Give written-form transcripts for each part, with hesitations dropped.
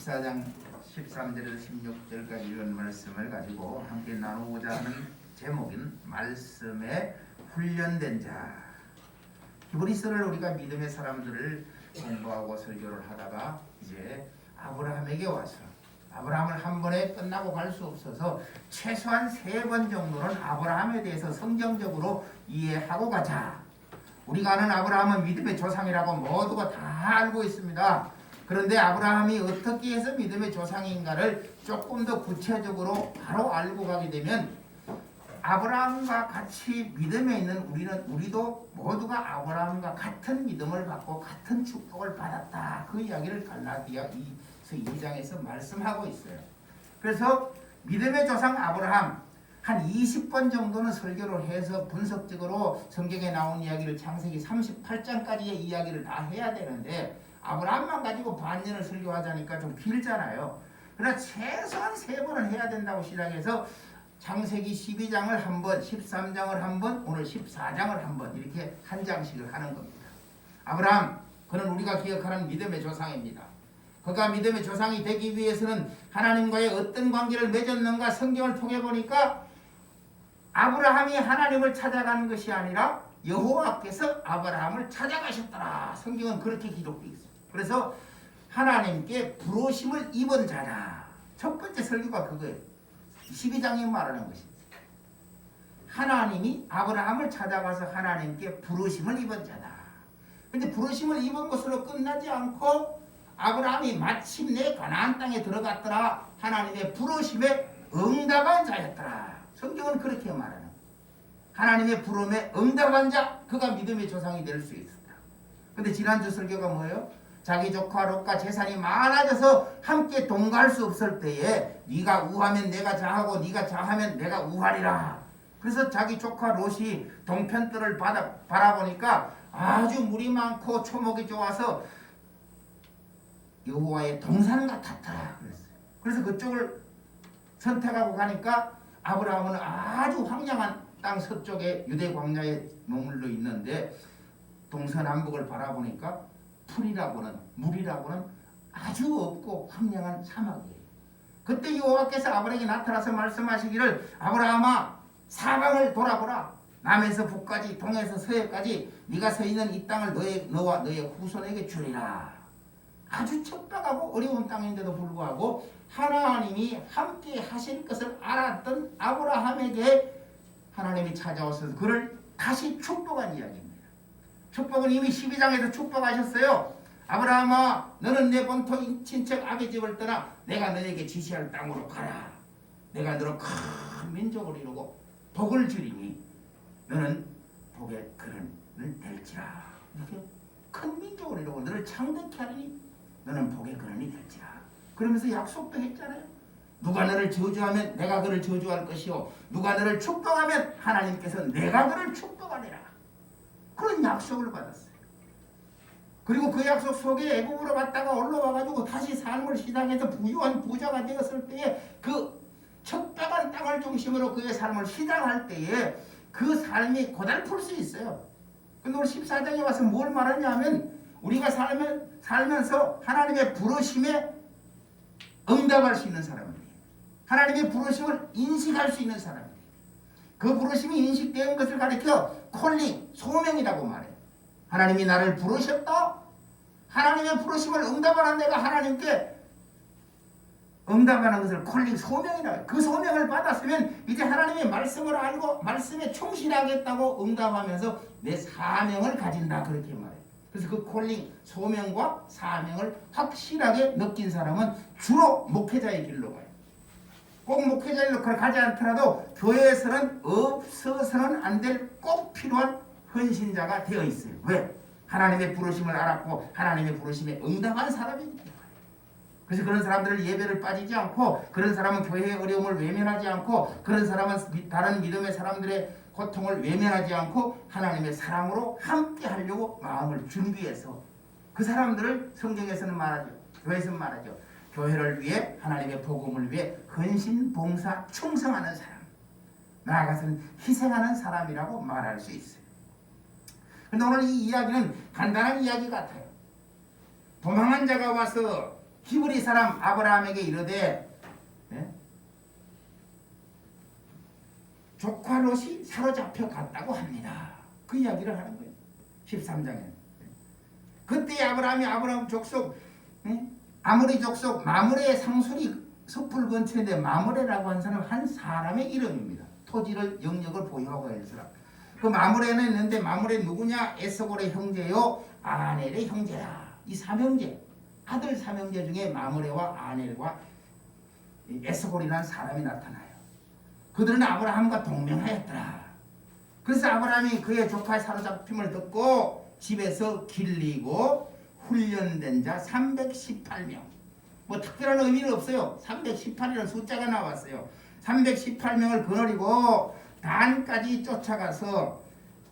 14장 13절에서 16절까지 이런 말씀을 가지고 함께 나누고자 하는 제목인 말씀에 훈련된 자. 히브리서를 우리가 믿음의 사람들을 공부하고 설교를 하다가 이제 아브라함에게 와서 아브라함을 한 번에 끝나고 갈 수 없어서 최소한 3번 정도는 아브라함에 대해서 성경적으로 이해하고 가자. 우리가 아는 아브라함은 믿음의 조상이라고 모두가 다 알고 있습니다. 그런데 아브라함이 어떻게 해서 믿음의 조상인가를 조금 더 구체적으로 바로 알고 가게 되면 아브라함과 같이 믿음에 있는 우리도 모두가 아브라함과 같은 믿음을 받고 같은 축복을 받았다. 그 이야기를 갈라디아 2장에서 말씀하고 있어요. 그래서 믿음의 조상 아브라함 한 20번 정도는 설교를 해서 분석적으로 성경에 나온 이야기를 창세기 38장까지의 이야기를 다 해야 되는데 아브라함만 가지고 반년을 설교하자니까 좀 길잖아요. 그러나 최소한 3번은 해야 된다고 시작해서 창세기 12장을 한 번, 13장을 한 번, 오늘 14장을 한 번 이렇게 한 장씩을 하는 겁니다. 아브라함, 그는 우리가 기억하는 믿음의 조상입니다. 그가 믿음의 조상이 되기 위해서는 하나님과의 어떤 관계를 맺었는가 성경을 통해 보니까 아브라함이 하나님을 찾아가는 것이 아니라 여호와께서 아브라함을 찾아가셨더라. 성경은 그렇게 기록되어 있습니다. 그래서 하나님께 부르심을 입은 자다. 첫 번째 설교가 그거예요. 12장에 말하는 것입니다. 하나님이 아브라함을 찾아가서 하나님께 부르심을 입은 자다. 그런데 부르심을 입은 것으로 끝나지 않고 아브라함이 마침내 가나안 땅에 들어갔더라. 하나님의 부르심에 응답한 자였더라. 성경은 그렇게 말하는 거예요. 하나님의 부름에 응답한 자, 그가 믿음의 조상이 될 수 있었다. 그런데 지난주 설교가 뭐예요? 자기 조카 롯과 재산이 많아져서 함께 동거할 수 없을 때에 네가 우하면 내가 자하고 네가 자하면 내가 우하리라. 그래서 자기 조카 롯이 동편들을 바라보니까 아주 물이 많고 초목이 좋아서 여호와의 동산 같았더라 그랬어요. 그래서 그쪽을 선택하고 가니까 아브라함은 아주 황량한 땅 서쪽에 유대 광야에 머물러 있는데 동서남북을 바라보니까 풀이라고는 물이라고는 아주 없고 황량한 사막이에요. 그때 여호와께서 아브라함에게 나타나서 말씀하시기를 아브라함아 사방을 돌아보라. 남에서 북까지 동에서 서해까지 네가 서 있는 이 땅을 너와 너의 후손에게 주리라. 아주 척박하고 어려운 땅인데도 불구하고 하나님이 함께 하실 것을 알았던 아브라함에게 하나님이 찾아오셔서 그를 다시 축복한 이야기입니다. 축복은 이미 12장에서 축복하셨어요. 아브라함아 너는 내 본토 친척 아비 집을 떠나 내가 너에게 지시할 땅으로 가라. 내가 너로 큰 민족을 이루고 복을 주리니 너는 복의 근원을 될지라. 이렇게 큰 민족을 이루고 너를 창대케 하리니 너는 복의 근원이 될지라. 그러면서 약속도 했잖아요. 누가 너를 저주하면 내가 그를 저주할 것이요 누가 너를 축복하면 하나님께서 내가 그를 축복하리라. 그런 약속을 받았어요. 그리고 그 약속 속에 애굽으로 갔다가 올라와가지고 다시 삶을 시작해서 부유한 부자가 되었을 때에 그 척박한 땅을 중심으로 그의 삶을 시작할 때에 그 삶이 고달플 수 있어요. 근데 오늘 14장에 와서 뭘 말하냐면 우리가 살면서 하나님의 부르심에 응답할 수 있는 사람이에요. 하나님의 부르심을 인식할 수 있는 사람이에요. 그 부르심이 인식되는 것을 가리켜 콜링, 소명이라고 말해요. 하나님이 나를 부르셨다. 하나님의 부르심을 응답하는 내가 하나님께 응답하는 것을 콜링, 소명이라고 해요. 그 소명을 받았으면 이제 하나님의 말씀을 알고 말씀에 충실하겠다고 응답하면서 내 사명을 가진다 그렇게 말해요. 그래서 그 콜링, 소명과 사명을 확실하게 느낀 사람은 주로 목회자의 길로 가요. 꼭 목회자의 길로 가지 않더라도 교회에서는 없어서는 안 될 꼭 필요한 헌신자가 되어 있어요. 왜? 하나님의 부르심을 알았고 하나님의 부르심에 응답한 사람이기 때문에. 그래서 그런 사람들을 예배를 빠지지 않고 그런 사람은 교회의 어려움을 외면하지 않고 그런 사람은 다른 믿음의 사람들의 고통을 외면하지 않고 하나님의 사랑으로 함께 하려고 마음을 준비해서 그 사람들을 성경에서는 말하죠. 교회에서는 말하죠. 교회를 위해 하나님의 복음을 위해 헌신, 봉사, 충성하는 사람. 나아가서는 희생하는 사람이라고 말할 수 있어요. 그런데 오늘 이 이야기는 간단한 이야기 같아요. 도망한 자가 와서 히브리 사람 아브라함에게 이르되 조카 롯이 사로잡혀 갔다고 합니다. 그 이야기를 하는 거예요. 13장에. 그때 아브라함 족속 아모리 족속 마므레의 상술이 섣불 근처인데 마므레라고 하는 사람은 한 사람의 이름입니다. 토지를 영역을 보유하고 있는 사람. 그 마므레는 있는데 마므레 누구냐? 에스골의 형제요 아넬의 형제라. 이 삼형제 아들 삼형제 중에 마므레와 아넬과 에스골이라는 사람이 나타나요. 그들은 아브라함과 동명하였더라. 그래서 아브라함이 그의 조카의 사로잡힘을 듣고 집에서 길리고 훈련된 자 318명. 뭐 특별한 의미는 없어요. 318이라는 숫자가 나왔어요. 318명을 거느리고 단까지 쫓아가서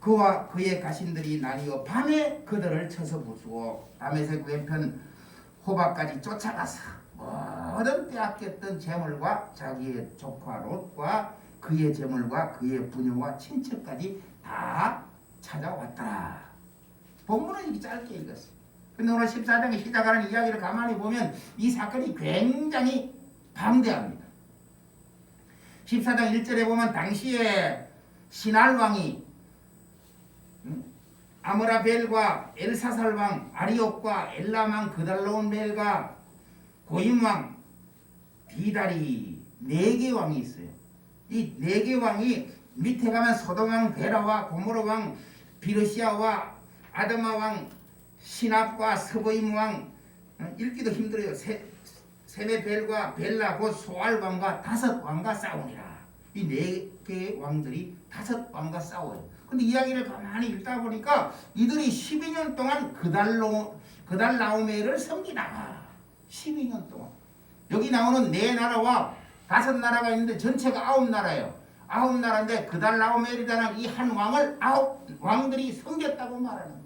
그와 그의 가신들이 나뉘어 밤에 그들을 쳐서 부수고 다메섹 왼편 호박까지 쫓아가서 모든 빼앗겼던 재물과 자기의 조카 롯과 그의 재물과 그의 부녀와 친척까지 다 찾아왔더라. 본문은 이렇게 짧게 읽었어요. 근데 오늘 14장에 시작하는 이야기를 가만히 보면 이 사건이 굉장히 방대합니다. 14장 1절에 보면 당시에 시날 왕이 아므라벨과 엘사살 왕 아리옥과 엘람 왕 그달로온 벨과 고임 왕 비달이 4개 왕이 있어요. 이 4개 왕이 밑에 가면 소돔 왕 베라와 고모로 왕 비르시아와 아드마 왕 시납과 스보임 왕 읽기도 힘들어요. 세메벨과 벨라 곧 소알 왕과 5 왕과 싸우니라. 이 4개의 왕들이 5 왕과 싸워요. 근데 이야기를 가만히 읽다 보니까 이들이 12년 동안 그달라오메를 섬기다가 12년 동안 여기 나오는 4나라와 5나라가 있는데 전체가 9나라예요. 9나라인데 그달라오멜이라는 이 한 왕을 9 왕들이 섬겼다고 말하는 거예요.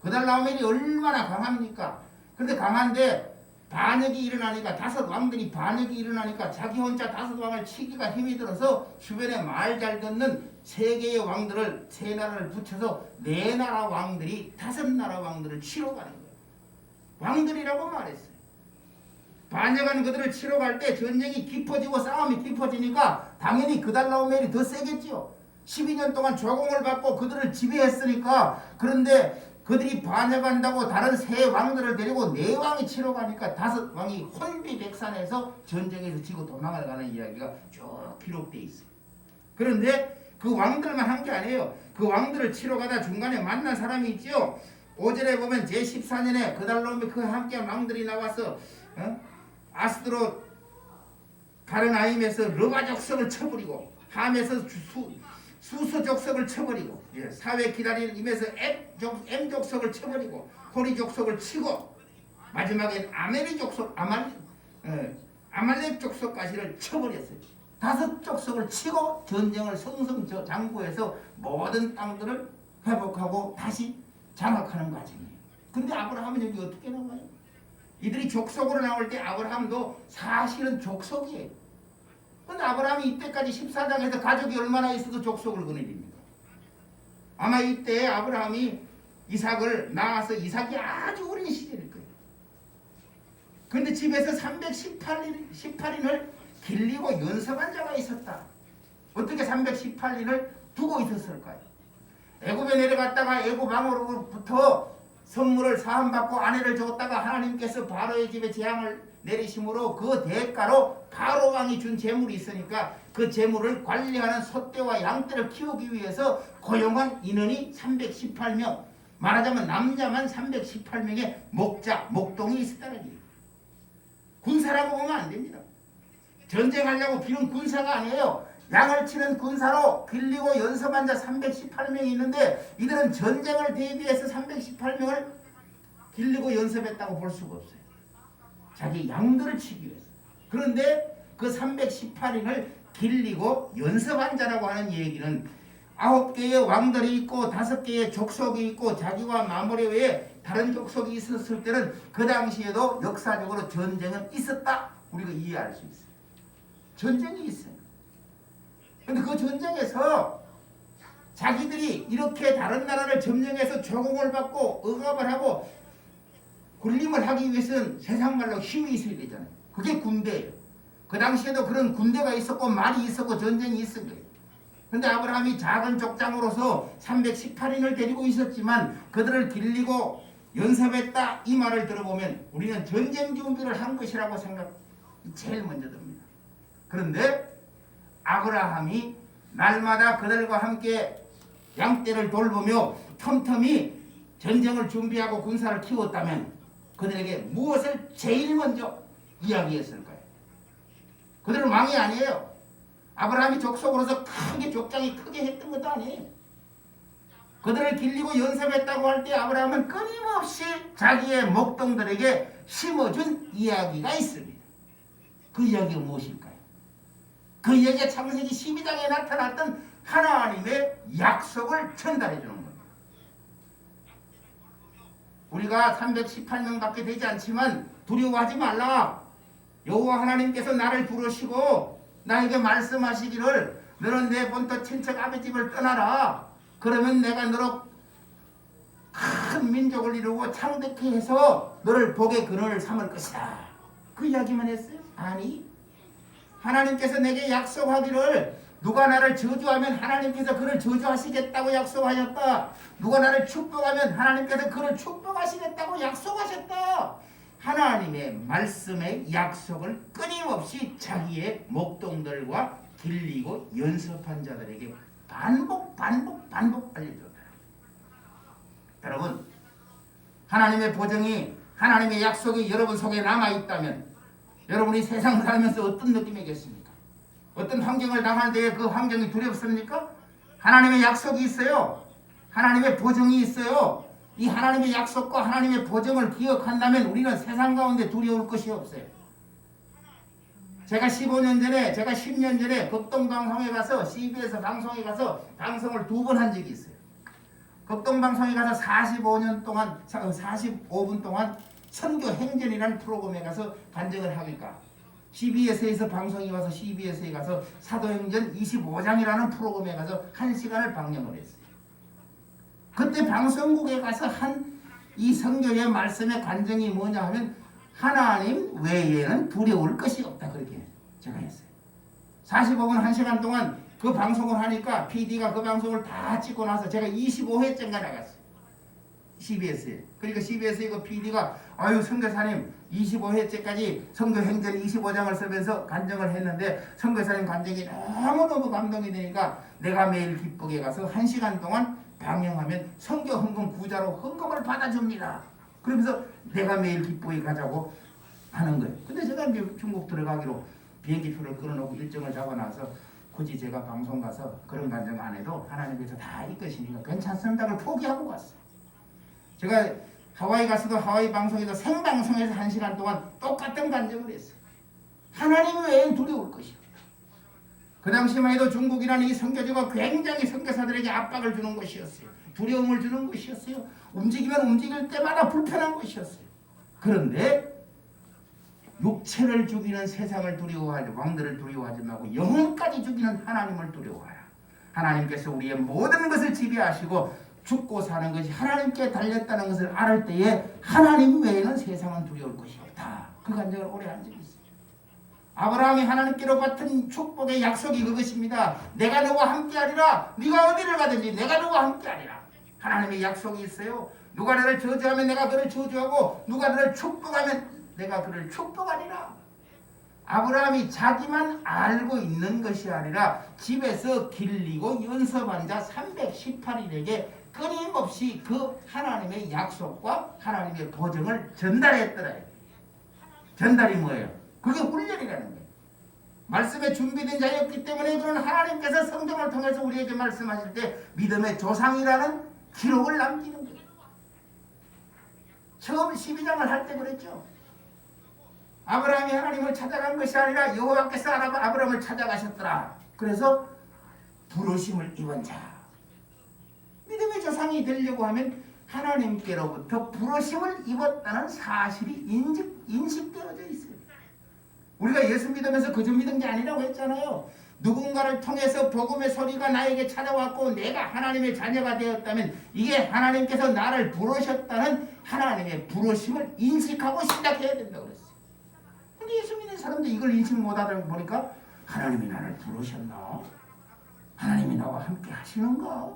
그달라오멜이 얼마나 강합니까? 근데 강한데 반역이 일어나니까 5 왕들이 반역이 일어나니까 자기 혼자 5 왕을 치기가 힘이 들어서 주변에 말 잘 듣는 3개의 왕들을 3나라를 붙여서 4나라 왕들이 5나라 왕들을 치러 가는 거예요. 왕들이라고 말했어요. 반역한 그들을 치러 갈 때 전쟁이 깊어지고 싸움이 깊어지니까 당연히 그달라오멜이 더 세겠지요. 12년 동안 조공을 받고 그들을 지배했으니까. 그런데 그들이 반역한다고 다른 3 왕들을 데리고 4 왕이 치러 가니까 5 왕이 혼비백산해서 전쟁에서 지고 도망을 가는 이야기가 쭉 기록되어 있어요. 그런데 그 왕들만 한 게 아니에요. 그 왕들을 치러 가다 중간에 만난 사람이 있죠. 5절에 보면 제14년에 그달라오멜 그 함께한 왕들이 나와서 아스드롯 가르나임에서 르바 족속을 쳐버리고 함에서 수소 족속을 쳐버리고 사회 기다리는 임에서 엠 족속을 쳐버리고 호리 족속을 치고 마지막엔 아말렉 족속까지를 쳐버렸어요. 5 족속을 치고 전쟁을 성성장구해서 모든 땅들을 회복하고 다시 장악하는 과정이에요. 근데 아브라함은 여기 어떻게 나와요? 이들이 족속으로 나올 때 아브라함도 사실은 족속이에요. 근데 아브라함이 이때까지 14장에서 가족이 얼마나 있어도 족속을 거느립니다. 아마 이때 아브라함이 이삭을 낳아서 이삭이 아주 어린 시절일 거예요. 그런데 집에서 318인을 길리고 연습한 자가 있었다. 어떻게 318인을 두고 있었을까요? 애굽에 내려갔다가 애굽 왕으로부터 선물을 사함받고 아내를 줬다가 하나님께서 바로의 집에 재앙을 내리심으로 그 대가로 바로 왕이 준 재물이 있으니까 그 재물을 관리하는 소떼와 양떼를 키우기 위해서 고용한 인원이 318명, 말하자면 남자만 318명의 목동이 있었다는 얘기예요. 군사라고 보면 안 됩니다. 전쟁하려고 비는 군사가 아니에요. 양을 치는 군사로 길리고 연습한 자 318명이 있는데 이들은 전쟁을 대비해서 318명을 길리고 연습했다고 볼 수가 없어요. 자기 양들을 치기 위해서. 그런데 그 318인을 길리고 연습한 자라고 하는 얘기는 9개의 왕들이 있고 5개의 족속이 있고 자기와 마무리 외에 다른 족속이 있었을 때는 그 당시에도 역사적으로 전쟁은 있었다. 우리가 이해할 수 있어요. 전쟁이 있어요. 그런데 그 전쟁에서 자기들이 이렇게 다른 나라를 점령해서 조공을 받고 억압을 하고 군림을 하기 위해서는 세상 말로 힘이 있어야 되잖아요. 그게 군대예요. 그 당시에도 그런 군대가 있었고 말이 있었고 전쟁이 있은 거예요. 근데 아브라함이 작은 족장으로서 318인을 데리고 있었지만 그들을 길리고 연습했다 이 말을 들어보면 우리는 전쟁 준비를 한 것이라고 생각이 제일 먼저 듭니다. 그런데 아브라함이 날마다 그들과 함께 양떼를 돌보며 틈틈이 전쟁을 준비하고 군사를 키웠다면 그들에게 무엇을 제일 먼저 이야기했을까요? 그들은 왕이 아니에요. 아브라함이 족속으로서 크게 족장이 크게 했던 것도 아니에요. 그들을 길리고 연습했다고 할 때 아브라함은 끊임없이 자기의 목동들에게 심어준 이야기가 있습니다. 그 이야기가 무엇일까요? 그 이야기가 창세기 12장에 나타났던 하나님의 약속을 전달해 주는 겁니다. 우리가 318명밖에 되지 않지만 두려워하지 말라. 여호와 하나님께서 나를 부르시고 나에게 말씀하시기를 너는 내 본토 친척 아비 집을 떠나라. 그러면 내가 너로 큰 민족을 이루고 창대케 해서 너를 복의 근원을 삼을 것이다. 그 이야기만 했어요? 아니, 하나님께서 내게 약속하기를 누가 나를 저주하면 하나님께서 그를 저주하시겠다고 약속하셨다. 누가 나를 축복하면 하나님께서 그를 축복하시겠다고 약속하셨다. 하나님의 말씀의 약속을 끊임없이 자기의 목동들과 길리고 연습한 자들에게 반복 알려줬다. 여러분, 하나님의 보증이 하나님의 약속이 여러분 속에 남아있다면 여러분이 세상 살면서 어떤 느낌이겠습니까? 어떤 환경을 당하는데 그 환경이 두렵습니까? 하나님의 약속이 있어요. 하나님의 보증이 있어요. 이 하나님의 약속과 하나님의 보증을 기억한다면 우리는 세상 가운데 두려울 것이 없어요. 제가 10년 전에 극동방송에 가서 CBS 방송에 가서 방송을 2번 한 적이 있어요. 극동방송에 가서 45분 동안 선교 행전이라는 프로그램에 가서 간증을 하니까 CBS에서 방송이 와서 CBS에 가서 사도행전 25장이라는 프로그램에 가서 1시간을 방영을 했어요. 그때 방송국에 가서 한 이 성경의 말씀의 간증이 뭐냐 하면 하나님 외에는 두려울 것이 없다. 그렇게 제가 했어요. 45분 1시간 동안 그 방송을 하니까 PD가 그 방송을 다 찍고 나서 제가 25회째인가 나갔어요. CBS에. 그러니까 CBS에 그 PD가 아유 선교사님 25회째까지 성교행전 25장을 쓰면서 간증을 했는데 선교사님 간증이 너무너무 감동이 되니까 내가 매일 기쁘게 가서 1시간 동안 방영하면 선교 헌금 구자로 헌금을 받아줍니다. 그러면서 내가 매일 기쁘게 가자고 하는 거예요. 근데 제가 이제 중국 들어가기로 비행기표를 끊어놓고 일정을 잡아놔서 굳이 제가 방송 가서 그런 간증 안 해도 하나님께서 다 이끄시니까 괜찮습니다를 포기하고 갔어요. 제가 하와이 가서도 하와이 방송에서 생방송에서 1시간 동안 똑같은 간증을 했어요. 하나님 외엔 두려울 것이요. 그 당시만 해도 중국이라는 이 선교지가 굉장히 선교사들에게 압박을 주는 것이었어요. 두려움을 주는 것이었어요. 움직이면 움직일 때마다 불편한 것이었어요. 그런데 육체를 죽이는 세상을 두려워하지 왕들을 두려워하지 말고 영혼까지 죽이는 하나님을 두려워하라. 하나님께서 우리의 모든 것을 지배하시고 죽고 사는 것이 하나님께 달렸다는 것을 알을 때에 하나님 외에는 세상은 두려울 것이 없다. 그 간증을 오래 한 적이 있어요. 아브라함이 하나님께로 받은 축복의 약속이 그것입니다. 내가 너와 함께하리라. 네가 어디를 가든지 내가 너와 함께하리라. 하나님의 약속이 있어요. 누가 너를 저주하면 내가 그를 저주하고 누가 너를 축복하면 내가 그를 축복하리라. 아브라함이 자기만 알고 있는 것이 아니라 집에서 길리고 연습한 자 318인에게 끊임없이 그 하나님의 약속과 하나님의 보증을 전달했더라. 전달이 뭐예요? 그게 훈련이라는 거예요. 말씀에 준비된 자였기 때문에 그는 하나님께서 성경을 통해서 우리에게 말씀하실 때 믿음의 조상이라는 기록을 남기는 거예요. 처음 12장을 할 때 그랬죠. 아브라함이 하나님을 찾아간 것이 아니라 여호와께서 아브라함을 찾아가셨더라. 그래서 부르심을 입은 자. 믿음의 조상이 되려고 하면 하나님께로부터 부르심을 입었다는 사실이 인식되어져 있어요. 우리가 예수 믿으면서 그저 믿은 게 아니라고 했잖아요. 누군가를 통해서 복음의 소리가 나에게 찾아왔고 내가 하나님의 자녀가 되었다면 이게 하나님께서 나를 부르셨다는 하나님의 부르심을 인식하고 시작해야 된다고 그랬어요. 근데 예수 믿는 사람도 이걸 인식 못하다 보니까 하나님이 나를 부르셨나? 하나님이 나와 함께 하시는가?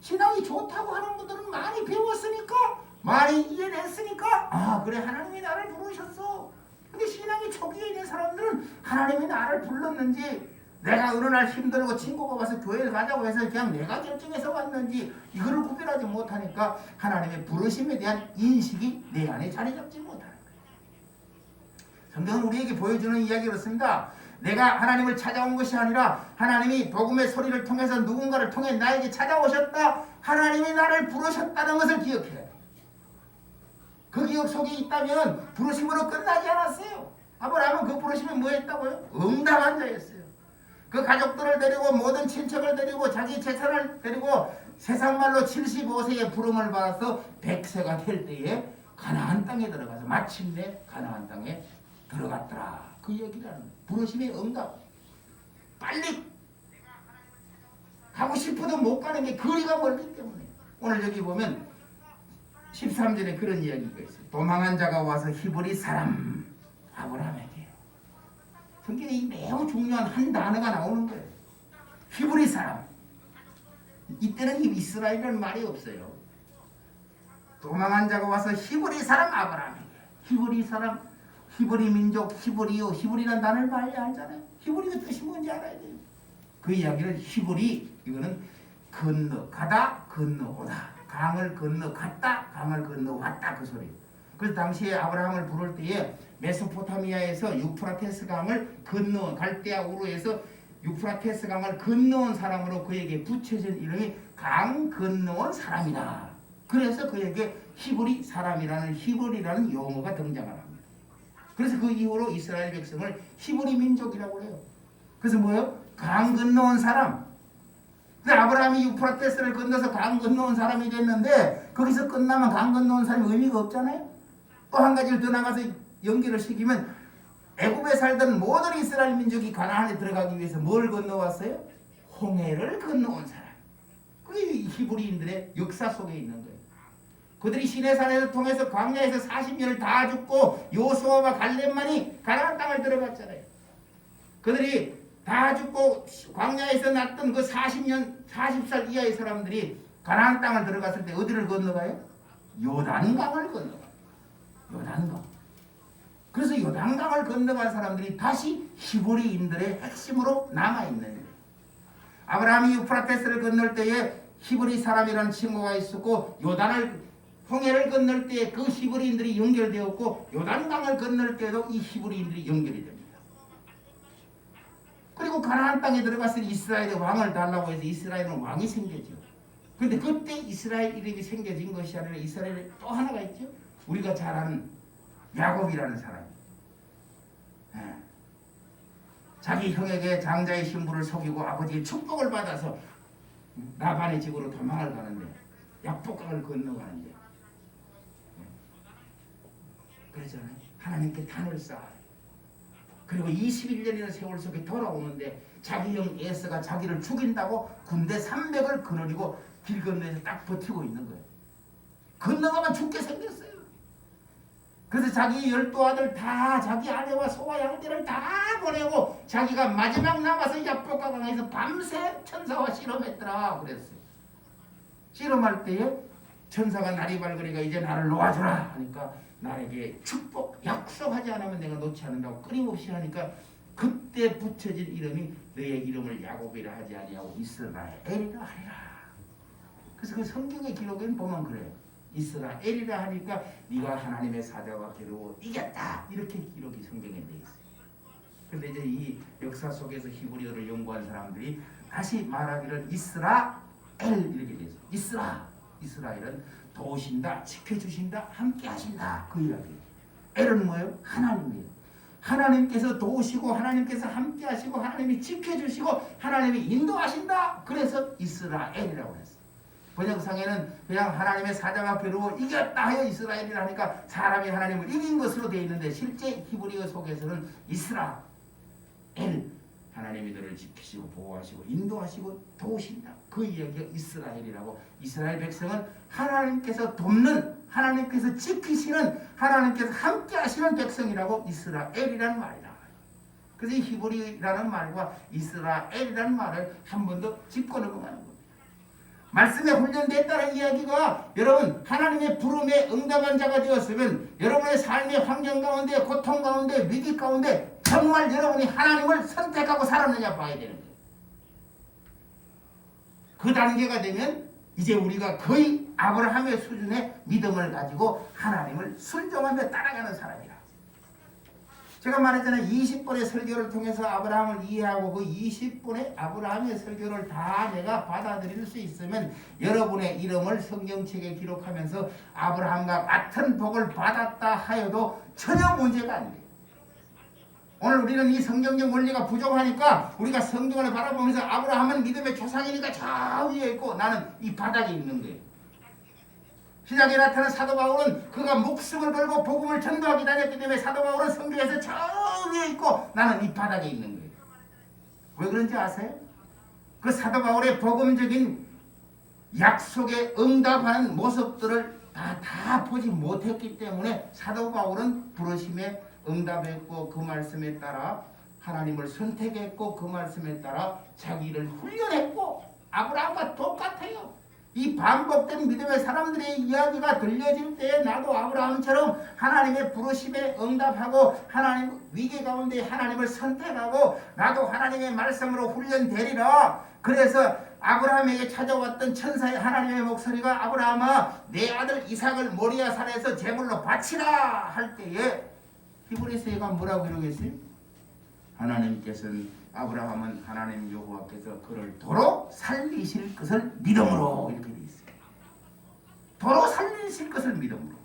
신앙이 좋다고 하는 분들은 많이 배웠으니까 많이 이해냈으니까 아 그래 하나님이 나를 부르셨어. 근데 신앙이 초기에 있는 사람들은 하나님이 나를 불렀는지 내가 어느 날 힘들고 친구가 와서 교회를 가자고 해서 그냥 내가 결정해서 왔는지 이거를 구별하지 못하니까 하나님의 부르심에 대한 인식이 내 안에 자리 잡지 못하는 거예요. 성경은 우리에게 보여주는 이야기가 그렇습니다. 내가 하나님을 찾아온 것이 아니라 하나님이 복음의 소리를 통해서 누군가를 통해 나에게 찾아오셨다. 하나님이 나를 부르셨다는 것을 기억해야 돼요. 그 기억 속에 있다면 부르심으로 끝나지 않았어요. 아브라함은 그 부르심에 뭐 했다고요? 응답한 자였어요. 그 가족들을 데리고 모든 친척을 데리고 자기 재산을 데리고 세상 말로 75세의 부름을 받아서 100세가 될 때에 가나안 땅에 들어가서 마침내 가나안 땅에 들어갔더라. 그 얘기라는 부르심의 응답. 빨리 가고 싶어도 못 가는 게 거리가 멀기 때문에. 오늘 여기 보면 13절에 그런 이야기가 있어요. 도망한 자가 와서 히브리 사람 아브라함에게. 성경에 매우 중요한 한 단어가 나오는 거예요. 히브리 사람. 이때는 이스라엘이라는 말이 없어요. 도망한 자가 와서 히브리 사람 아브라함에게. 히브리 사람, 히브리 민족, 히브리요. 히브리라는 단어를 빨리 알잖아요. 히브리가 뜻이 뭔지 알아야 돼요. 그 이야기를 히브리, 이거는 건너가다, 건너오다. 강을 건너갔다, 강을 건너왔다 그 소리. 그래서 당시에 아브라함을 부를 때에 메소포타미아에서 유프라테스 강을 건너온 갈대아 우르에서 유프라테스 강을 건너온 사람으로 그에게 붙여진 이름이 강 건너온 사람이다. 그래서 그에게 히브리 사람이라는 히브리라는 용어가 등장을 합니다. 그래서 그 이후로 이스라엘 백성을 히브리 민족이라고 해요. 그래서 뭐예요? 강 건너온 사람. 아브라함이 유프라테스를 건너서 강 건너온 사람이 됐는데 거기서 끝나면 강 건너온 사람이 의미가 없잖아요. 또 한 가지를 더 나가서 연결을 시키면 애굽에 살던 모든 이스라엘 민족이 가나안에 들어가기 위해서 뭘 건너왔어요? 홍해를 건너온 사람. 그게 히브리인들의 역사 속에 있는 거예요. 그들이 시내산에서 통해서 광야에서 40년을 다 죽고 요수아와 갈렙만이 가나안 땅을 들어갔잖아요. 그들이 다 죽고 광야에서 났던 그 40년, 40살 이하의 사람들이 가나안 땅을 들어갔을 때 어디를 건너가요? 요단강을 건너가요. 요단강. 그래서 요단강을 건너간 사람들이 다시 히브리인들의 핵심으로 남아있는 거예요. 아브라함이 유프라테스를 건널 때에 히브리 사람이라는 친구가 있었고 홍해를 건널 때 그 히브리인들이 연결되었고 요단강을 건널 때도 이 히브리인들이 연결이 됩니다. 그리고 가나안 땅에 들어갔을 이스라엘의 왕을 달라고 해서 이스라엘은 왕이 생겨죠. 그런데 그때 이스라엘 이름이 생겨진 것이 아니라 이스라엘에 또 하나가 있죠. 우리가 잘 아는 야곱이라는 사람. 자기 형에게 장자의 신부를 속이고 아버지의 축복을 받아서 라반의 집으로 도망을 가는데 약복강을 건너가는데 그러잖아요. 하나님께 단을 쌓아요. 그리고 21년이라는 세월 속에 돌아오는데 자기 형 에서가 자기를 죽인다고 군대 300을 거느리고 길 건너에서 딱 버티고 있는 거예요. 건너가면 죽게 생겼어요. 그래서 자기 12아들 다 자기 아내와 소와 양들을 다 보내고 자기가 마지막 남아서 약복강에서 밤새 천사와 씨름했더라 그랬어요. 씨름할 때에 천사가 날이 밝으니까 이제 나를 놓아주라 하니까 나에게 축복 약속하지 않으면 내가 놓지 않는다고 끊임없이 하니까 그때 붙여진 이름이 너의 이름을 야곱이라 하지 아니하고 이스라엘이라 하리라. 그래서 그 성경의 기록에는 보면 그래요. 이스라엘이라 하니까 네가 하나님의 사자와 겨루어 이겼다 이렇게 기록이 성경에 되어 있어요. 그런데 이제 이 역사 속에서 히브리어를 연구한 사람들이 다시 말하기를 이스라엘 이렇게 되어 있어요. 이스라엘은 도우신다, 지켜주신다, 함께하신다 그 이야기예요. 엘은 뭐예요? 하나님이에요. 하나님께서 도우시고 하나님께서 함께하시고 하나님이 지켜주시고 하나님이 인도하신다. 그래서 이스라엘이라고 했어요. 번역상에는 그냥 하나님의 사자가 겨루어 이겼다 하여 이스라엘이라 하니까 사람이 하나님을 이긴 것으로 되어 있는데 실제 히브리어 속에서는 이스라엘 하나님이 너를 지키시고 보호하시고 인도하시고 도우신다. 그 이야기가 이스라엘이라고. 이스라엘 백성은 하나님께서 돕는, 하나님께서 지키시는, 하나님께서 함께 하시는 백성이라고 이스라엘이라는 말이 나와요. 그래서 이 히브리라는 말과 이스라엘이라는 말을 한 번 더 짚고 넘어가는 겁니다. 말씀에 훈련됐다는 이야기가 여러분 하나님의 부름에 응답한 자가 되었으면 여러분의 삶의 환경 가운데, 고통 가운데, 위기 가운데 정말 여러분이 하나님을 선택하고 살았느냐 봐야 되는 거예요. 그 단계가 되면 이제 우리가 거의 아브라함의 수준의 믿음을 가지고 하나님을 순종하며 따라가는 사람이라. 제가 말했잖아요. 20번의 설교를 통해서 아브라함을 이해하고 그 20번의 아브라함의 설교를 다 내가 받아들일 수 있으면 여러분의 이름을 성경책에 기록하면서 아브라함과 같은 복을 받았다 하여도 전혀 문제가 안 돼요. 오늘 우리는 이 성경적 원리가 부족하니까 우리가 성경을 바라보면서 아브라함은 믿음의 조상이니까 저 위에 있고 나는 이 바닥에 있는 거예요. 신약에 나타난 사도 바울은 그가 목숨을 걸고 복음을 전도하기 다녔기 때문에 사도 바울은 성경에서 저 위에 있고 나는 이 바닥에 있는 거예요. 왜 그런지 아세요? 그 사도 바울의 복음적인 약속에 응답하는 모습들을 다 보지 못했기 때문에 사도 바울은 부르심에 응답했고 그 말씀에 따라 하나님을 선택했고 그 말씀에 따라 자기를 훈련했고 아브라함과 똑같아요. 이 반복된 믿음의 사람들의 이야기가 들려질 때에 나도 아브라함처럼 하나님의 부르심에 응답하고 하나님 위기 가운데 하나님을 선택하고 나도 하나님의 말씀으로 훈련되리라. 그래서 아브라함에게 찾아왔던 천사의 하나님의 목소리가 아브라함아 내 아들 이삭을 모리아 산에서 제물로 바치라 할 때에 히브리서가 뭐라고 이러겠어요? 하나님께서는 아브라함은 하나님 여호와께서 그를 도로 살리실 것을 믿음으로 이렇게 되어 있어요. 도로 살리실 것을 믿음으로.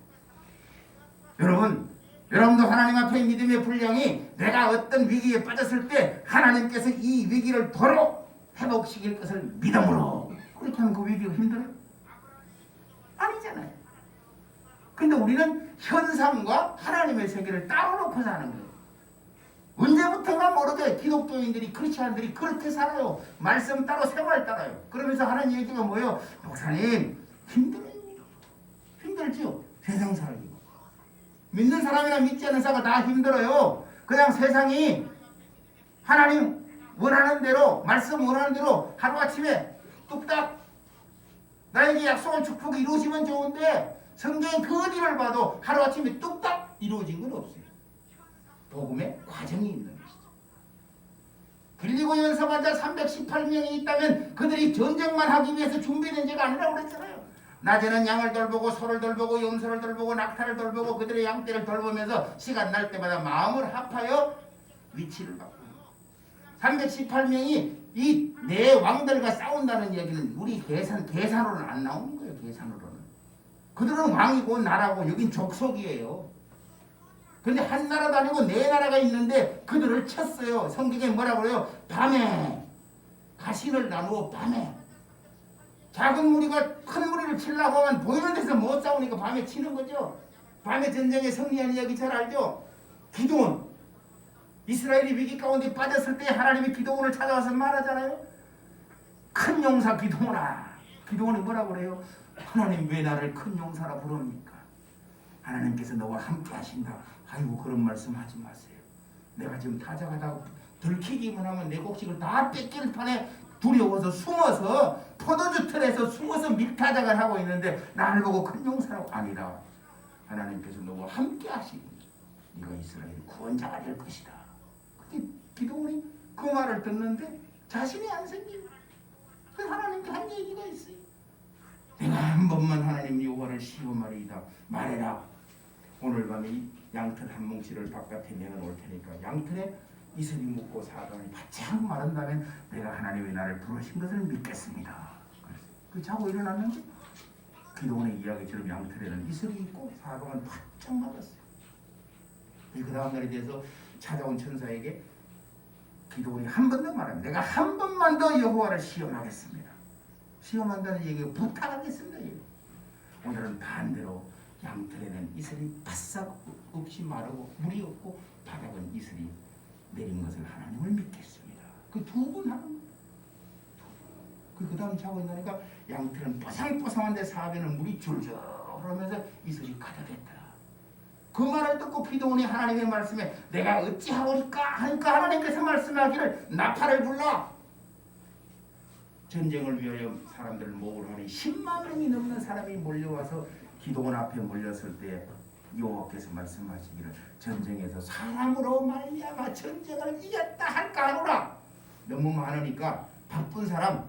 여러분도 하나님 앞에 믿음의 분량이 내가 어떤 위기에 빠졌을 때 하나님께서 이 위기를 도로 회복시킬 것을 믿음으로 그렇게 하면 그 위기가 힘들어요? 아니잖아요. 근데 우리는 현상과 하나님의 세계를 따로 놓고 사는 거예요. 언제부턴가 모르게 기독교인들이 크리스찬들이 그렇게 살아요. 말씀 따로 생활 따라요. 그러면서 하는 얘기가 뭐예요? 목사님 힘들어요. 힘들죠. 세상 살기. 믿는 사람이나 믿지 않는 사람가 다 힘들어요. 그냥 세상이 하나님 원하는 대로 말씀 원하는 대로 하루아침에 뚝딱 나에게 약속한 축복이 이루어지면 좋은데 성경의 그 어디를 봐도 하루아침에 뚝딱 이루어진 건 없어요. 복음의 과정이 있는 것이죠. 빌리고 연습한 자 318명이 있다면 그들이 전쟁만 하기 위해서 준비된 자가 아니라고 그랬잖아요. 낮에는 양을 돌보고 소를 돌보고 염소를 돌보고 낙타를 돌보고 그들의 양떼를 돌보면서 시간 날 때마다 마음을 합하여 위치를 바꾸고 318명이 이 네 왕들과 싸운다는 얘기는 우리 계산으로는 안 나오는 거예요. 계산으로는. 그들은 왕이고 나라고 여긴 족속이에요. 근데 한 나라도 아니고 네 나라가 있는데 그들을 쳤어요. 성경에 뭐라고 그래요? 밤에 가신을 나누어 밤에 작은 무리가 큰 무리를 치려고 하면 보이는 데서 못 싸우니까 밤에 치는 거죠. 밤에 전쟁에 승리한 이야기 잘 알죠? 기드온 이스라엘이 위기 가운데 빠졌을 때 하나님이 기드온을 찾아와서 말하잖아요. 큰 용사 기드온아. 기드온이 뭐라고 그래요? 하나님 왜 나를 큰 용사라 부릅니까? 하나님께서 너와 함께 하신다. 아이고 그런 말씀 하지 마세요. 내가 지금 타작하다가 들키기만 하면 내 곡식을 다 뺏길 판에 두려워서 숨어서 포도주 틀에서 숨어서 밀타작을 하고 있는데 나를 보고 큰 용사라고 아니라 하나님께서 너와 함께 하시니 네가 이스라엘 구원자가 될 것이다. 근데 기도원이 그 말을 듣는데 자신이 안 생기고 그 하나님께 한 얘기가 있어요. 내가 한 번만 하나님 여호와를 시험하리이다. 말해라. 오늘 밤에 이 양털 한 뭉치를 바깥에 내어놓을 테니까 양털에 이슬이 묻고 사방이 바짝 마른다면 내가 하나님의 나를 부르신 것을 믿겠습니다. 그 자고 일어났는데 기도원의 이야기처럼 양털에는 이슬이 있고 사방은 바짝 마랐어요. 그 다음 날에 대해서 찾아온 천사에게 기도원이 한 번 더 말합니다. 내가 한 번만 더 여호와를 시험하겠습니다. 시험한다는 얘기가 부탁하겠습니다. 오늘은 반대로 양털에는 이슬이 바싹 없이 마르고 물이 없고 바닥은 이슬이 내린 것을 하나님을 믿겠습니다. 그 두 번 하는 거예요. 그 다음 자고 있다니까 양털은 뽀송뽀송한데 사변은 물이 줄줄 흐르면서 이슬이 가득했더라. 그 말을 듣고 기도원이 하나님의 말씀에 내가 어찌하오리까 하니까 하나님께서 말씀하기를 나팔을 불러 전쟁을 위하여 사람들을 모으려 하니 10만 명이 넘는 사람이 몰려와서 기도원 앞에 몰렸을 때 여호와께서 말씀하시기를 전쟁에서 사람으로 말미암아 전쟁을 이겼다 할까 하노라. 너무 많으니까 바쁜 사람,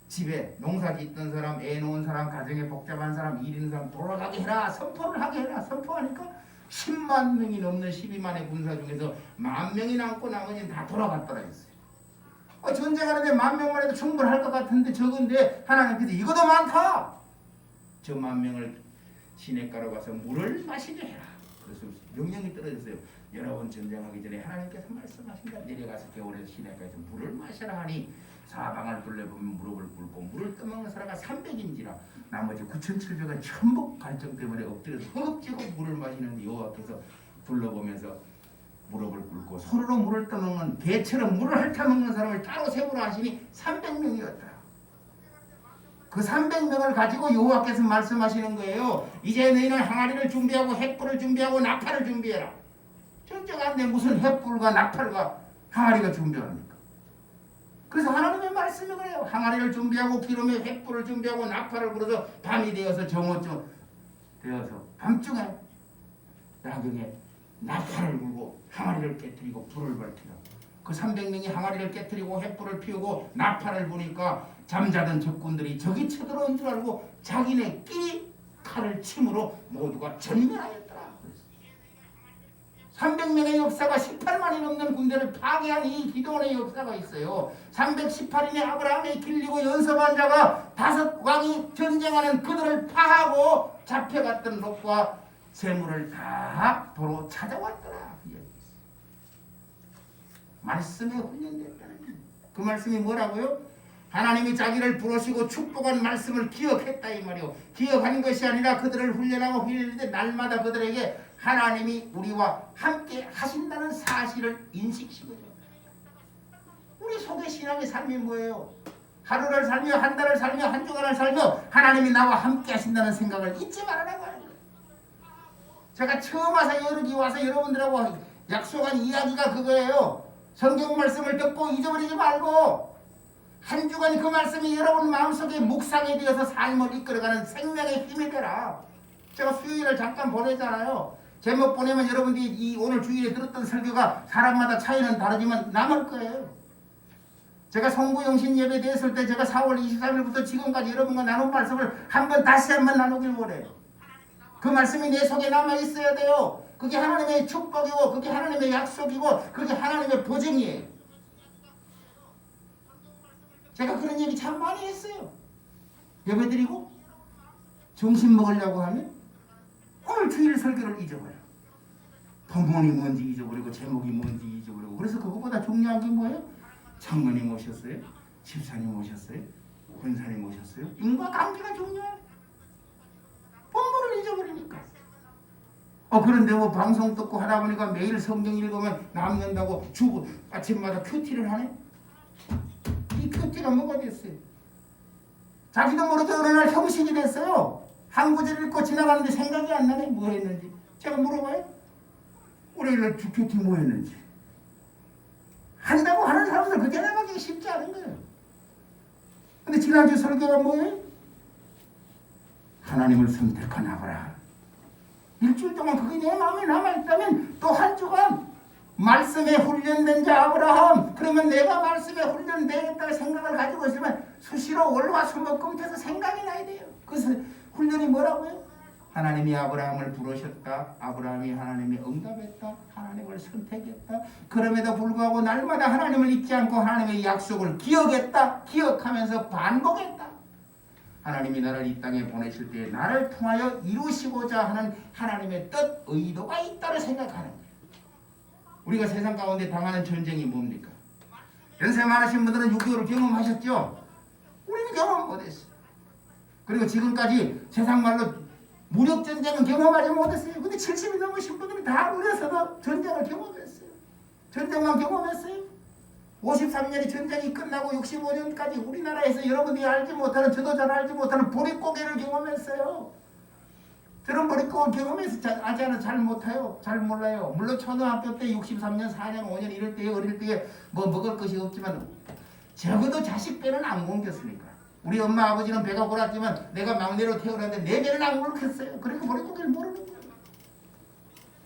집에 농사 짓던 사람, 애 놓은 사람, 가정에 복잡한 사람, 일 있는 사람 돌아가게 해라, 선포를 하게 해라. 선포하니까 10만 명이 넘는 12만의 군사 중에서 10,000명이 남고 나머지는 다 돌아갔더라 했어요. 전쟁하는데 10,000명만 해도 충분할 것 같은데 적은데 하나님께서 이거도 많다. 저 10,000명을 시냇가로 가서 물을 마시게 해라. 그래서 명령이 떨어졌어요. 여러분 전쟁하기 전에 하나님께서 말씀하신다. 내려가서 겨울에 시냇가에서 물을 마셔라 하니 사방을 둘러보면 무릎을 꿇고 물을 떠먹는 사람이 300인지라 나머지 9,700은 천복 갈증 때문에 엎드려서 허겁지겁 물을 마시는데 여호와께서 둘러보면서 무릎을 꿇고 서로로 물을 떠먹는 개처럼 물을 핥아먹는 사람을 따로 세우라 하시니 300명이었더라. 그 300명을 가지고 여호와께서 말씀하시는 거예요. 이제 너희는 항아리를 준비하고 횃불을 준비하고 나팔을 준비해라. 전쟁하는데 무슨 횃불과 나팔과 항아리가 준비합니까? 그래서 하나님의 말씀이 그래요. 항아리를 준비하고 기름에 횃불을 준비하고 나팔을 불어서 밤이 되어서 정오쯤 되어서 밤중에 나경에 나팔을 불고 항아리를 깨뜨리고 불을 밝히라. 그 300명이 항아리를 깨뜨리고 횃불을 피우고 나팔을 부니까 잠자던 적군들이 적이 쳐들어온 줄 알고 자기네끼리 칼을 침으로 모두가 전멸하였더라. 300명의 역사가 18만이 넘는 군대를 파괴한 이 기도원의 역사가 있어요. 318인의 아브라함이 길리고 연습한 자가 5 왕이 전쟁하는 그들을 파하고 잡혀갔던 롯과 재물을 다 도로 찾아왔더라. 말씀에 훈련됐다는 거예요. 그 말씀이 뭐라고요? 하나님이 자기를 부르시고 축복한 말씀을 기억했다 이 말이요. 기억하는 것이 아니라 그들을 훈련하고 훈련할 날마다 그들에게 하나님이 우리와 함께 하신다는 사실을 인식시켜줘. 우리 속의 신앙의 삶이 뭐예요? 하루를 살며 한 달을 살며 한 주간을 살며 하나님이 나와 함께 하신다는 생각을 잊지 말아라고 하는 거예요. 제가 처음 와서 여기 와서 여러분들하고 약속한 이야기가 그거예요. 성경 말씀을 듣고 잊어버리지 말고 한 주간 그 말씀이 여러분 마음속에 묵상이 되어서 삶을 이끌어가는 생명의 힘이 되라. 제가 수요일을 잠깐 보내잖아요. 제목 보내면 여러분들이 이 오늘 주일에 들었던 설교가 사람마다 차이는 다르지만 남을 거예요. 제가 성부영신 예배 드렸을 때 제가 4월 23일부터 지금까지 여러분과 나눈 말씀을 다시 한번 나누길 원해요. 그 말씀이 내 속에 남아 있어야 돼요. 그게 하나님의 축복이고 그게 하나님의 약속이고 그게 하나님의 보증이에요. 제가 그런 얘기 참 많이 했어요. 예배드리고 점심 먹으려고 하면 오늘 주일 설교를 잊어버려. 본문이 뭔지 잊어버리고 제목이 뭔지 잊어버리고. 그래서 그것보다 중요한 게 뭐예요? 장로님 오셨어요? 집사님 오셨어요? 권사님 오셨어요? 인과관계가 중요해요. 본문을 잊어버리니까. 그런데 뭐 방송 듣고 하다 보니까 매일 성경 읽으면 남는다고 주고 아침마다 큐티를 하네? 이 큐티가 뭐가 됐어요? 자기도 모르게 어느 날 형식이 됐어요. 한 구절 읽고 지나가는데 생각이 안 나네. 뭐 했는지. 제가 물어봐요. 월요일날 큐티 뭐 했는지. 한다고 하는 사람들 그게 나가기 쉽지 않은 거예요. 근데 지난주 설교가 뭐예요? 하나님을 선택한 아브라함. 일주일 동안 그게 내 마음에 남아있다면 또 한 주간 말씀에 훈련된 자 아브라함. 그러면 내가 말씀에 훈련되겠다는 생각을 가지고 있으면 수시로 월화수목금태서 생각이 나야 돼요. 그래서 훈련이 뭐라고요? 하나님이 아브라함을 부르셨다. 아브라함이 하나님이 응답했다. 하나님을 선택했다. 그럼에도 불구하고 날마다 하나님을 잊지 않고 하나님의 약속을 기억했다. 기억하면서 반복했다. 하나님이 나를 이 땅에 보내실 때 나를 통하여 이루시고자 하는 하나님의 뜻, 의도가 있다고 생각하는 거예요. 우리가 세상 가운데 당하는 전쟁이 뭡니까? 연세 많으신 분들은 6.25를 경험하셨죠? 우리는 경험 못했어요. 그리고 지금까지 세상 말로 무력전쟁은 경험하지 못했어요. 근데 70이 넘으신 분들이 다 어려서도 전쟁을 경험했어요. 전쟁만 경험했어요. 53년이 전쟁이 끝나고 65년까지 우리나라에서 여러분들이 알지 못하는, 저도 잘 알지 못하는 보릿고개를 경험했어요. 저는 보릿고개 경험해서 아직은 잘 못해요. 잘 몰라요. 물론 초등학교 때 63년, 4년, 5년 이럴 때에 어릴 때에 뭐 먹을 것이 없지만 적어도 자식 배는 안 굶겼으니까. 우리 엄마 아버지는 배가 고랐지만 내가 막내로 태어났는데 내 배는 안 굶겼어요. 그러니까 보릿고개를 모르는 거예요.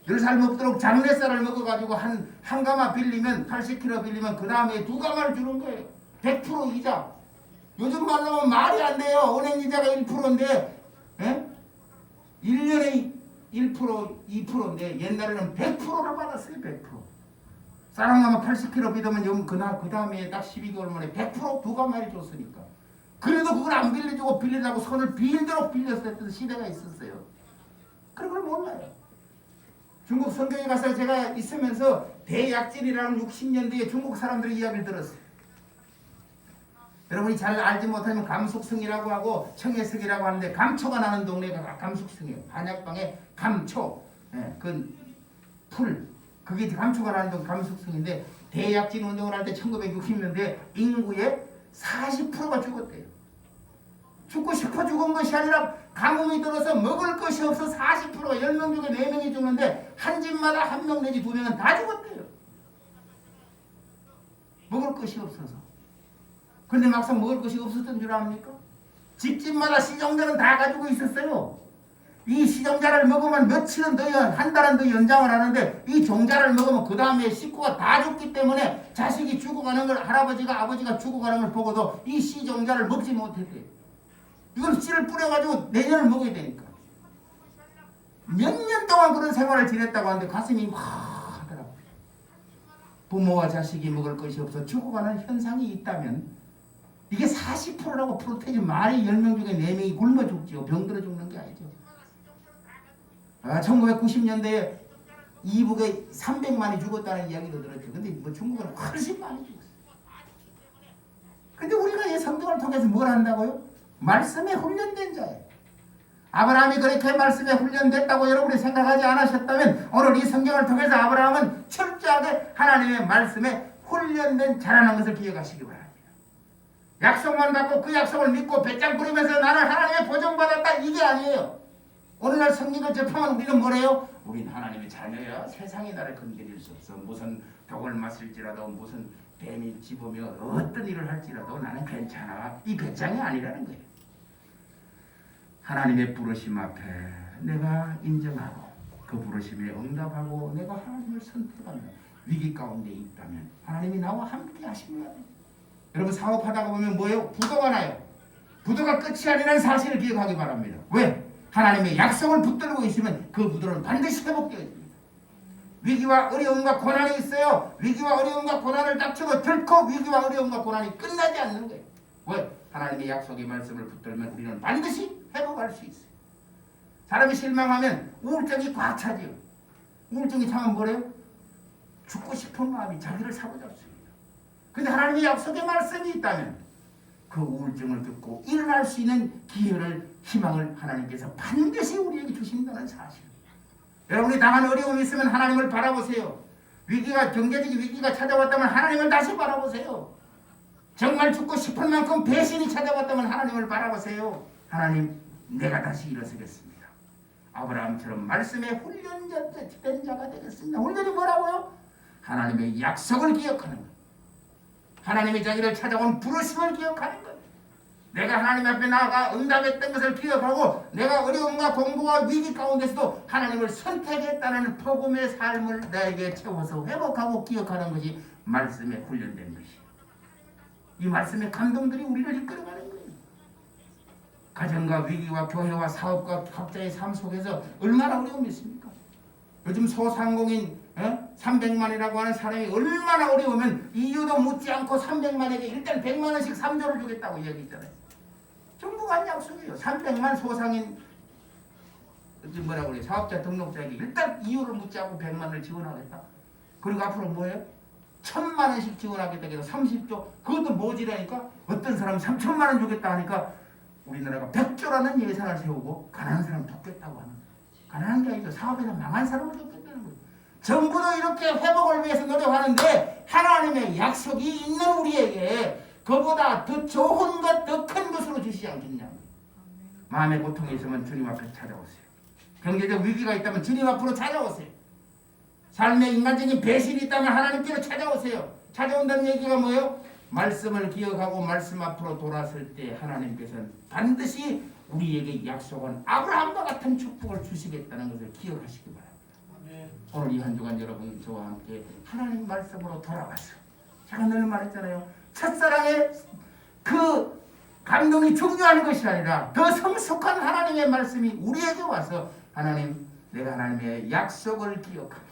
10살 먹도록 장내쌀을 먹어가지고 한 가마 빌리면 80kg 빌리면 그 다음에 2가마를 주는 거예요. 100% 이자. 요즘 말로 하면 말이 안 돼요. 은행 이자가 1%인데 1년에 1%, 2%인데 옛날에는 100%를 받았어요. 100%. 쌀한가마 80kg 비더면 그 다음에 딱 12개월 만에 100% 2가마를 줬으니까. 그래도 그걸 안 빌려주고 빌리려고 손을 빌도록 빌렸었던 시대가 있었어요. 그런 걸 몰라요. 중국 선교에 가서 제가 있으면서 대약진이라는 60년대에 중국 사람들의 이야기를 들었어요. 여러분이 잘 알지 못하면 감숙성이라고 하고 청해석이라고 하는데 감초가 나는 동네가 감숙성이에요. 한약방에 감초, 그 풀, 그게 감초가 나는 동네 감숙성인데 대약진 운동을 할 때 1960년대 인구의 40%가 죽었대요. 죽고 싶어 죽은 것이 아니라 가뭄이 들어서 먹을 것이 없어 40%가 10명 중에 4명이 죽는데 한 집마다 1명 내지 2명은 다 죽었대요. 먹을 것이 없어서. 근데 막상 먹을 것이 없었던 줄 압니까? 집집마다 시정자는 다 가지고 있었어요. 이 시정자를 먹으면 며칠은 더, 한 달은 더 연장을 하는데 이 종자를 먹으면 그 다음에 식구가 다 죽기 때문에 자식이 죽어가는 걸 할아버지가 아버지가 죽어가는 걸 보고도 이 시정자를 먹지 못했대요. 이걸 씨를 뿌려가지고 내년을 먹어야 되니까. 몇 년 동안 그런 생활을 지냈다고 하는데 가슴이 막 하더라고요. 부모와 자식이 먹을 것이 없어 죽어가는 현상이 있다면 이게 40%라고 프로테이지 말이 10명 중에 4명이 굶어 죽죠. 병들어 죽는 게 아니죠. 1990년대에 이북에 300만이 죽었다는 이야기도 들었죠. 근데 뭐 중국은 훨씬 많이 죽었어요. 근데 우리가 이 성경을 통해서 뭘 한다고요? 말씀에 훈련된 자예요. 아브라함이 그렇게 말씀에 훈련됐다고 여러분이 생각하지 않으셨다면 오늘 이 성경을 통해서 아브라함은 철저하게 하나님의 말씀에 훈련된 자라는 것을 기억하시기 바랍니다. 약속만 받고 그 약속을 믿고 배짱 부리면서 나는 하나님의 보존받았다 이게 아니에요. 오늘날 성경을 접하면 우리는 뭐래요? 우린 하나님의 자녀야. 세상이 나를 건드릴 수 없어. 무슨 독을 마실지라도 무슨 뱀이 집으며 어떤 일을 할지라도 나는 괜찮아. 이 배짱이 아니라는 거예요. 하나님의 부르심 앞에 내가 인정하고 그 부르심에 응답하고 내가 하나님을 선택하며 위기 가운데 있다면 하나님이 나와 함께 하십니다. 여러분 사업하다가 보면 뭐예요? 부도가 나요. 부도가 끝이 아니라는 사실을 기억하기 바랍니다. 왜? 하나님의 약속을 붙들고 있으면 그 부도는 반드시 회복되어 있습니다. 위기와 어려움과 고난이 있어요. 위기와 어려움과 고난을 닥치고 결코 위기와 어려움과 고난이 끝나지 않는 거예요. 왜? 하나님의 약속의 말씀을 붙들면 우리는 반드시 회복할 수 있어요. 사람이 실망하면 우울증이 꽉 차지요. 우울증이 차면 뭐래요? 죽고 싶은 마음이 자기를 사로잡습니다. 그런데 하나님의 약속의 말씀이 있다면 그 우울증을 듣고 일어날 수 있는 기회를, 희망을 하나님께서 반드시 우리에게 주신다는 사실. 여러분이 당한 어려움이 있으면 하나님을 바라보세요. 위기가, 경제적인 위기가 찾아왔다면 하나님을 다시 바라보세요. 정말 죽고 싶을 만큼 배신이 찾아왔다면 하나님을 바라보세요. 하나님, 내가 다시 일어서겠습니다. 아브라함처럼 말씀에 훈련된 자가 되겠습니다. 훈련이 뭐라고요? 하나님의 약속을 기억하는 것. 하나님이 자기를 찾아온 부르심을 기억하는 것. 내가 하나님 앞에 나아가 응답했던 것을 기억하고 내가 어려움과 공부와 위기 가운데서도 하나님을 선택했다는 복음의 삶을 나에게 채워서 회복하고 기억하는 것이 말씀에 훈련된 것이에요. 이 말씀의 감동들이 우리를 이끌어가는 거예요. 가정과 위기와 교회와 사업과 각자의 삶 속에서 얼마나 어려움이 있습니까? 요즘 소상공인 300만이라고 하는 사람이 얼마나 어려우면 이유도 묻지 않고 300만에게 일단 100만 원씩 3조를 주겠다고 이야기했잖아요. 정부가 한 약속이에요. 300만 소상인 뭐라고 그래요? 사업자 등록자에게 일단 이유를 묻지 않고 100만 원을 지원하겠다. 그리고 앞으로 뭐예요? 1000만 원씩 지원하겠다 해서 30조. 그것도 모자라니까 어떤 사람은 3천만 원 주겠다 하니까 우리나라가 100조라는 예산을 세우고 가난한 사람 돕겠다고 하는 거예요. 가난한 게 아니죠. 사업에서 망한 사람을 돕겠다는 거예요. 정부도 이렇게 회복을 위해서 노력하는데 하나님 하나님의 약속이 있는 우리에게 그보다 더 좋은 것, 더 큰 것으로 주시지 않겠냐고. 마음의 고통이 있으면 주님 앞에 찾아오세요. 경제적 위기가 있다면 주님 앞으로 찾아오세요. 삶의 인간적인 배신이 있다면 하나님께로 찾아오세요. 찾아온다는 얘기가 뭐예요? 말씀을 기억하고 말씀 앞으로 돌아설 때 하나님께서는 반드시 우리에게 약속한 아브라함과 같은 축복을 주시겠다는 것을 기억하시기 바랍니다. 오늘 이 한 주간 여러분 저와 함께 하나님 말씀으로 돌아가서 제가 늘 말했잖아요. 첫사랑의 그 감동이 중요한 것이 아니라 더 성숙한 하나님의 말씀이 우리에게 와서 하나님, 내가 하나님의 약속을 기억합니다.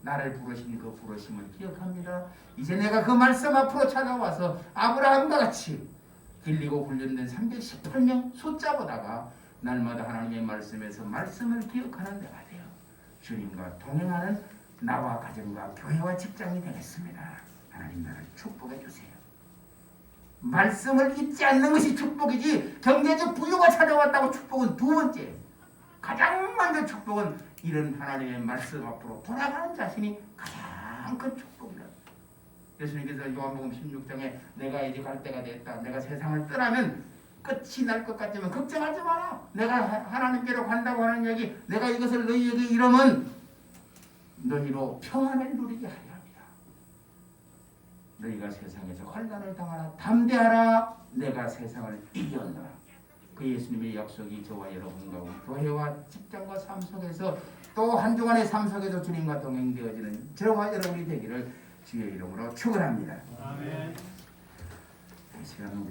나를 부르신 그 부르심을 기억합니다. 이제 내가 그 말씀 앞으로 찾아와서 아브라함과 같이 길리고 훈련된 318명 숫자보다가 날마다 하나님의 말씀에서 말씀을 기억하는 내가 돼요. 주님과 동행하는 나와 가정과 교회와 직장이 되겠습니다. 하나님 나를 축복해 주세요. 말씀을 잊지 않는 것이 축복이지 경제적 부유가 찾아왔다고 축복은 두 번째. 가장 먼저 축복은 이런 하나님의 말씀 앞으로 돌아가는 자신이 가장 큰 축복이다. 예수님께서 요한복음 16장에 내가 이제 갈 때가 됐다. 내가 세상을 떠나면 끝이 날 것 같지만 걱정하지 마라. 내가 하나님께로 간다고 하는 이야기, 내가 이것을 너희에게 이르면 너희로 평안을 누리게 하려 합니다. 너희가 세상에서 환난을 당하라. 담대하라. 내가 세상을 이겼노라. 그 예수님의 약속이 저와 여러분과 우리 교회와 직장과 삶 속에서 또 한 주간의 삶 속에도 주님과 동행되어지는 저와 여러분이 되기를 주의 이름으로 축원합니다. 아멘. 이 시간은